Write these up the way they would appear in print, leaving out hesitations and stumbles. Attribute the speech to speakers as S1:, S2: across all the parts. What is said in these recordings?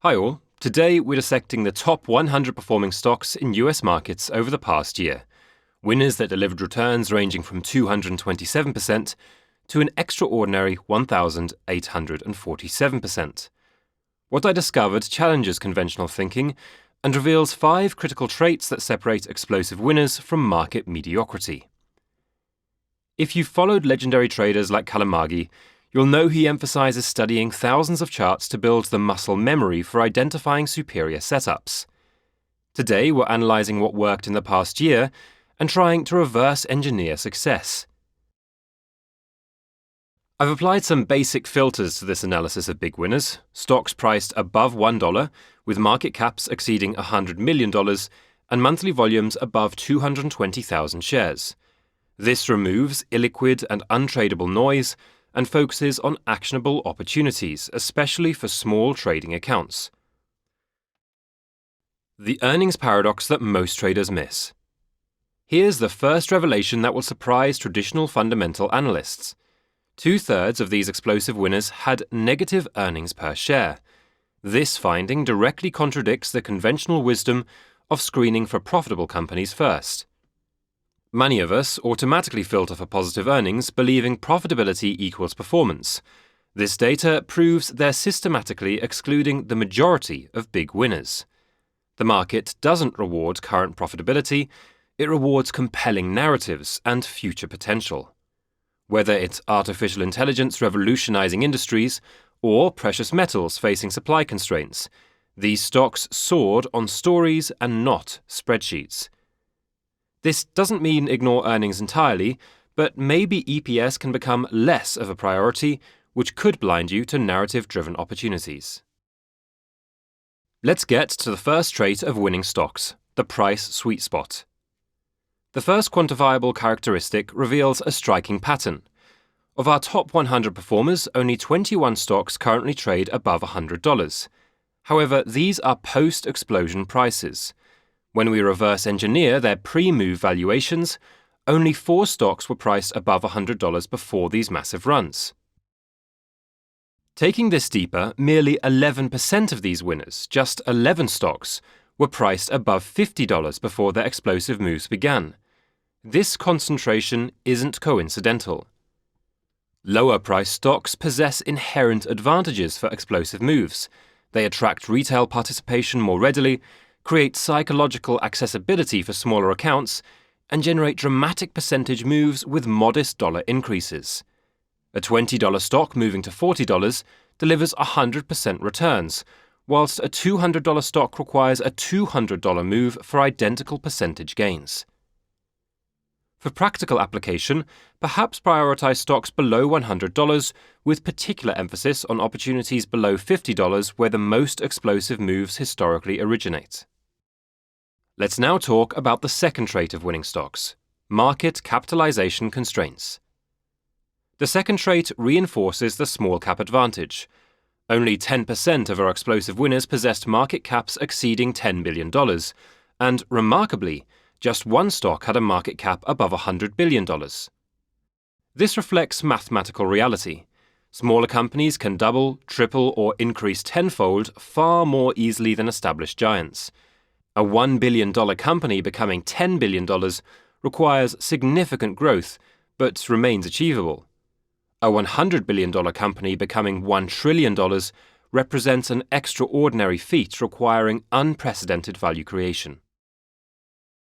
S1: Hi all, today we're dissecting the top 100 performing stocks in US markets over the past year. Winners that delivered returns ranging from 227% to an extraordinary 1,847%. What I discovered challenges conventional thinking and reveals 5 critical traits that separate explosive winners from market mediocrity. If you've followed legendary traders like Kalamagi, you'll know he emphasizes studying thousands of charts to build the muscle memory for identifying superior setups. Today, we're analyzing what worked in the past year and trying to reverse engineer success. I've applied some basic filters to this analysis of big winners, stocks priced above $1, with market caps exceeding $100 million and monthly volumes above 220,000 shares. This removes illiquid and untradeable noise and focuses on actionable opportunities, especially for small trading accounts. The earnings paradox that most traders miss. Here's the first revelation that will surprise traditional fundamental analysts. 2/3 of these explosive winners had negative earnings per share. This finding directly contradicts the conventional wisdom of screening for profitable companies first. Many of us automatically filter for positive earnings, believing profitability equals performance. This data proves they're systematically excluding the majority of big winners. The market doesn't reward current profitability, it rewards compelling narratives and future potential. Whether it's artificial intelligence revolutionizing industries or precious metals facing supply constraints, these stocks soared on stories and not spreadsheets. This doesn't mean ignore earnings entirely, but maybe EPS can become less of a priority, which could blind you to narrative-driven opportunities. Let's get to the first trait of winning stocks, the price sweet spot. The first quantifiable characteristic reveals a striking pattern. Of our top 100 performers, only 21 stocks currently trade above $100. However, these are post-explosion prices. When we reverse engineer their pre-move valuations, only 4 stocks were priced above $100 before these massive runs. Taking this deeper, merely 11% of these winners, just 11 stocks, were priced above $50 before their explosive moves began. This concentration isn't coincidental. Lower-priced stocks possess inherent advantages for explosive moves. They attract retail participation more readily, create psychological accessibility for smaller accounts, and generate dramatic percentage moves with modest dollar increases. A $20 stock moving to $40 delivers 100% returns, whilst a $200 stock requires a $200 move for identical percentage gains. For practical application, perhaps prioritize stocks below $100 with particular emphasis on opportunities below $50 where the most explosive moves historically originate. Let's now talk about the second trait of winning stocks, market capitalization constraints. The second trait reinforces the small cap advantage. Only 10% of our explosive winners possessed market caps exceeding $10 billion, and remarkably, just one stock had a market cap above $100 billion. This reflects mathematical reality. Smaller companies can double, triple, or increase tenfold far more easily than established giants. A $1 billion company becoming $10 billion requires significant growth, but remains achievable. A $100 billion company becoming $1 trillion represents an extraordinary feat requiring unprecedented value creation.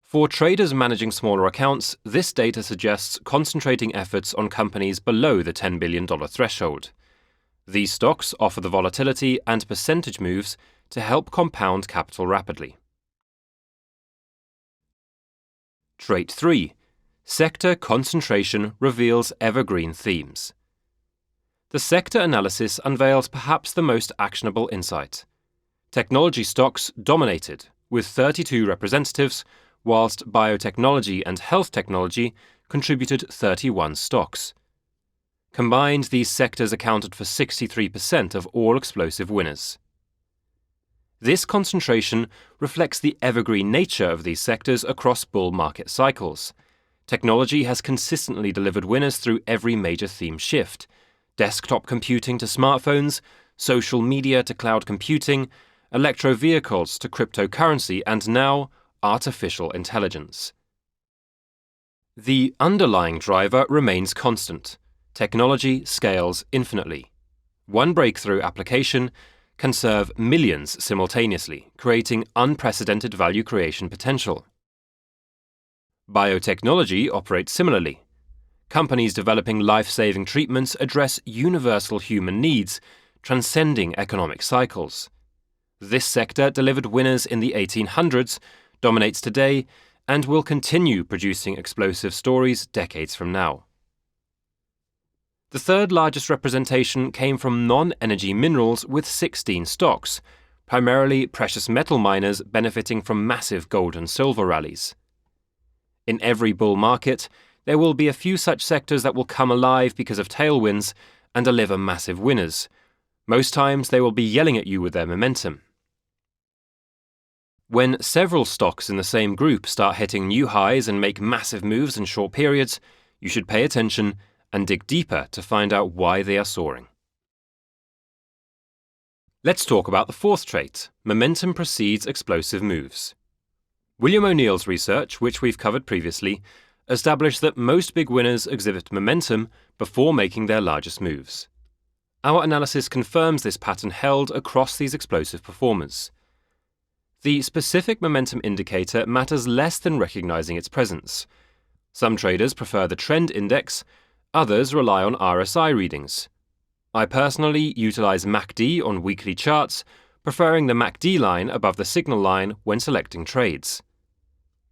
S1: For traders managing smaller accounts, this data suggests concentrating efforts on companies below the $10 billion threshold. These stocks offer the volatility and percentage moves to help compound capital rapidly. Trait 3. Sector concentration reveals evergreen themes. The sector analysis unveils perhaps the most actionable insight. Technology stocks dominated, with 32 representatives, whilst biotechnology and health technology contributed 31 stocks. Combined, these sectors accounted for 63% of all explosive winners. This concentration reflects the evergreen nature of these sectors across bull market cycles. Technology has consistently delivered winners through every major theme shift: desktop computing to smartphones, social media to cloud computing, electro vehicles to cryptocurrency, and now artificial intelligence. The underlying driver remains constant. Technology scales infinitely. One breakthrough application can serve millions simultaneously, creating unprecedented value creation potential. Biotechnology operates similarly. Companies developing life-saving treatments address universal human needs, transcending economic cycles. This sector delivered winners in the 1800s, dominates today, and will continue producing explosive stories decades from now. The third largest representation came from non-energy minerals with 16 stocks, primarily precious metal miners benefiting from massive gold and silver rallies. In every bull market, there will be a few such sectors that will come alive because of tailwinds and deliver massive winners. Most times they will be yelling at you with their momentum. When several stocks in the same group start hitting new highs and make massive moves in short periods, you should pay attention and dig deeper to find out why they are soaring. Let's talk about the fourth trait: momentum precedes explosive moves. William O'Neill's research, which we've covered previously, established that most big winners exhibit momentum before making their largest moves. Our analysis confirms this pattern held across these explosive performers. The specific momentum indicator matters less than recognizing its presence. Some traders prefer the trend index, others rely on RSI readings. I personally utilize MACD on weekly charts, preferring the MACD line above the signal line when selecting trades.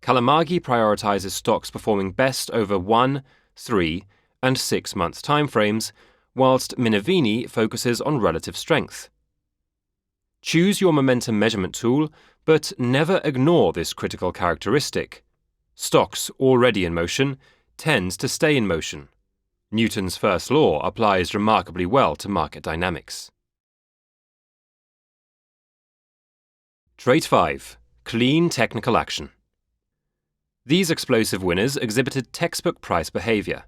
S1: Kalamagi prioritizes stocks performing best over 1, 3, and 6 month timeframes, whilst Minervini focuses on relative strength. Choose your momentum measurement tool, but never ignore this critical characteristic. Stocks already in motion tend to stay in motion. Newton's first law applies remarkably well to market dynamics. Trait 5. Clean technical action. These explosive winners exhibited textbook price behavior: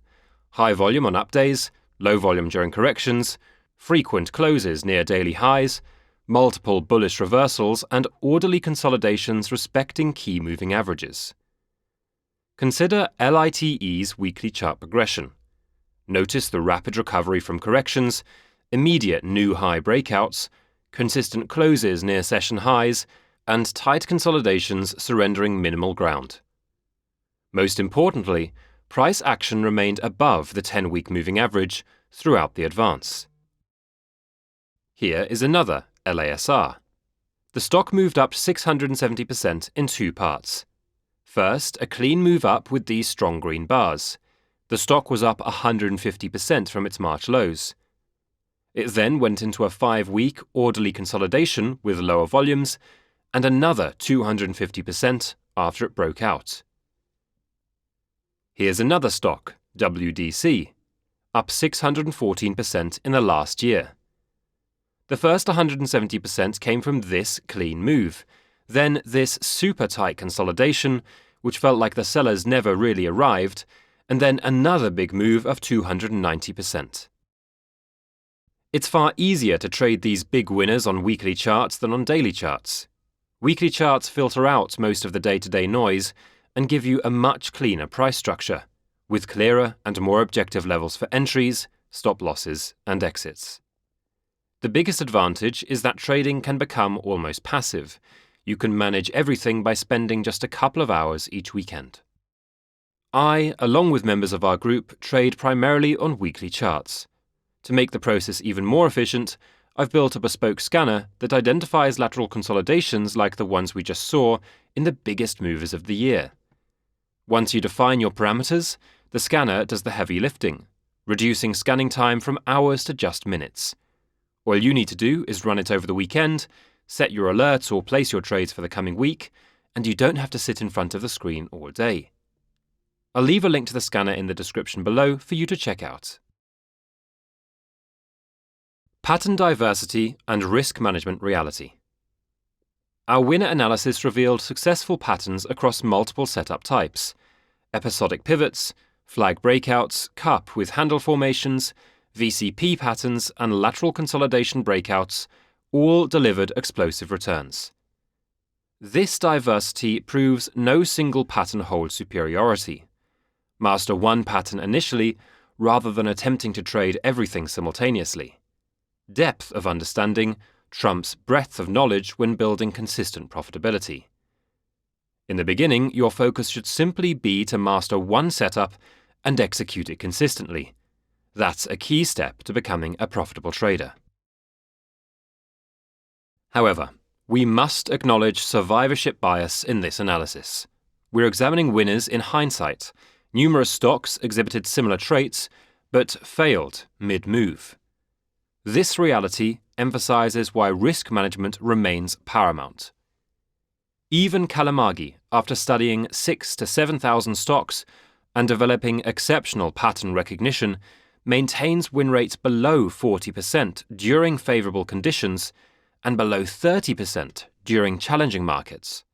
S1: high volume on up days, low volume during corrections, frequent closes near daily highs, multiple bullish reversals, and orderly consolidations respecting key moving averages. Consider LITE's weekly chart progression. Notice the rapid recovery from corrections, immediate new high breakouts, consistent closes near session highs, and tight consolidations surrendering minimal ground. Most importantly, price action remained above the 10-week moving average throughout the advance. Here is another LASR. The stock moved up 670% in two parts. First, a clean move up with these strong green bars. The stock was up 150% from its March lows. It then went into a 5-week orderly consolidation with lower volumes, and another 250% after it broke out. Here's another stock, WDC, up 614% in the last year. The first 170% came from this clean move, then this super tight consolidation, which felt like the sellers never really arrived, and then another big move of 290%. It's far easier to trade these big winners on weekly charts than on daily charts. Weekly charts filter out most of the day-to-day noise and give you a much cleaner price structure, with clearer and more objective levels for entries, stop losses, and exits. The biggest advantage is that trading can become almost passive. You can manage everything by spending just a couple of hours each weekend. I, along with members of our group, trade primarily on weekly charts. To make the process even more efficient, I've built a bespoke scanner that identifies lateral consolidations like the ones we just saw in the biggest movers of the year. Once you define your parameters, the scanner does the heavy lifting, reducing scanning time from hours to just minutes. All you need to do is run it over the weekend, set your alerts or place your trades for the coming week, and you don't have to sit in front of the screen all day. I'll leave a link to the scanner in the description below for you to check out. Pattern diversity and risk management reality. Our winner analysis revealed successful patterns across multiple setup types: episodic pivots, flag breakouts, cup with handle formations, VCP patterns, and lateral consolidation breakouts, all delivered explosive returns. This diversity proves no single pattern holds superiority. Master one pattern initially, rather than attempting to trade everything simultaneously. Depth of understanding trumps breadth of knowledge when building consistent profitability. In the beginning, your focus should simply be to master one setup and execute it consistently. That's a key step to becoming a profitable trader. However, we must acknowledge survivorship bias in this analysis. We're examining winners in hindsight. Numerous stocks exhibited similar traits, but failed mid-move. This reality emphasizes why risk management remains paramount. Even Kalamagi, after studying 6,000 to 7,000 stocks and developing exceptional pattern recognition, maintains win rates below 40% during favorable conditions and below 30% during challenging markets.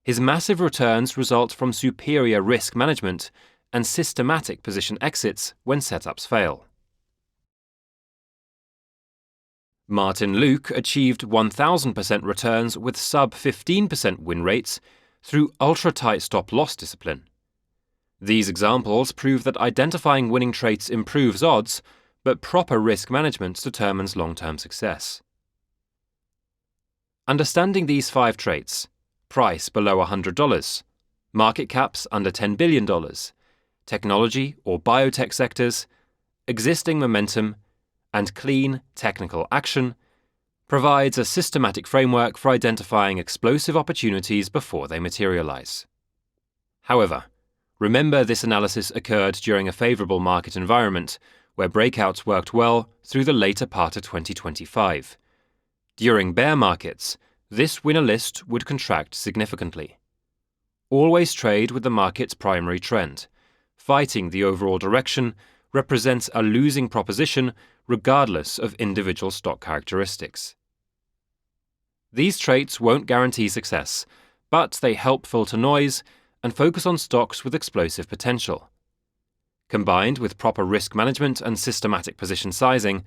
S1: His massive returns result from superior risk management and systematic position exits when setups fail. Martin Luke achieved 1,000% returns with sub-15% win rates through ultra-tight stop-loss discipline. These examples prove that identifying winning traits improves odds, but proper risk management determines long-term success. Understanding these 5 traits: price below $100, market caps under $10 billion, technology or biotech sectors, existing momentum, and clean technical action, provides a systematic framework for identifying explosive opportunities before they materialize. However, remember this analysis occurred during a favorable market environment where breakouts worked well through the later part of 2025. During bear markets, this winner list would contract significantly. Always trade with the market's primary trend. Fighting the overall direction represents a losing proposition regardless of individual stock characteristics. These traits won't guarantee success, but they help filter noise and focus on stocks with explosive potential. Combined with proper risk management and systematic position sizing,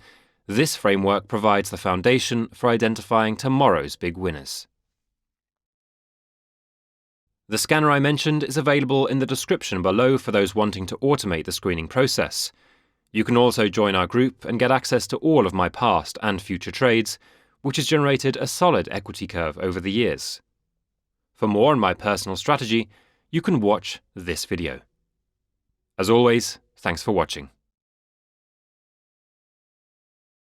S1: this framework provides the foundation for identifying tomorrow's big winners. The scanner I mentioned is available in the description below for those wanting to automate the screening process. You can also join our group and get access to all of my past and future trades, which has generated a solid equity curve over the years. For more on my personal strategy, you can watch this video. As always, thanks for watching.